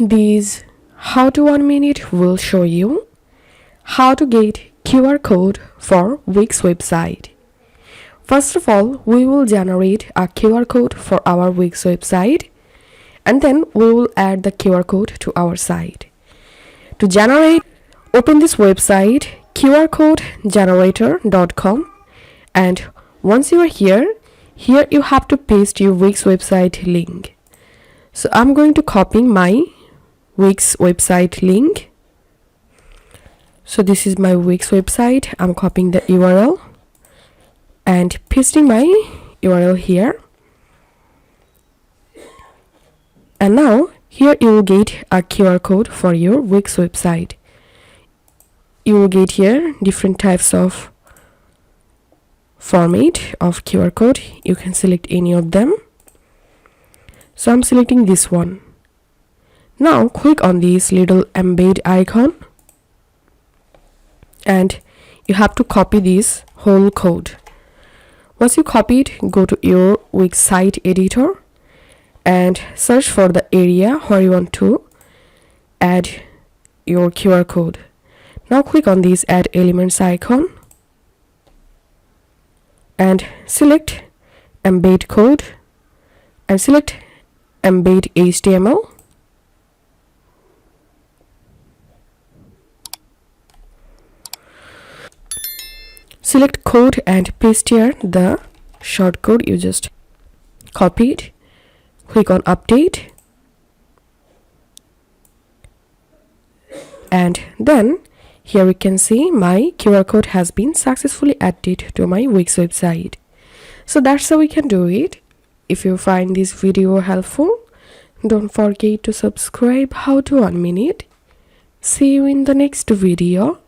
This how to 1 minute will show you how to get QR code for Wix website. First of all, we will generate a QR code for our Wix website and then we will add the QR code to our site. To generate, open this website qrcodegenerator.com, and once you are here you have to paste your Wix website link. So I'm going to copy my Wix website link. So this is my Wix website. I'm copying the URL and pasting my URL here. And now here you will get a QR code for your Wix website. You will get here different types of format of QR code. You can select any of them. So I'm selecting this one. Now click on this little embed icon and you have to copy this whole code. Once you copy it, go to your Wix site editor and search for the area where you want to add your QR code. Now click on this add elements icon and select embed code and select embed HTML. Select code and paste here the short code you just copied. Click on update and then here we can see my QR code has been successfully added to my Wix website. So that's how we can do it. If you find this video helpful, don't forget to subscribe how to 1 minute. See you in the next video.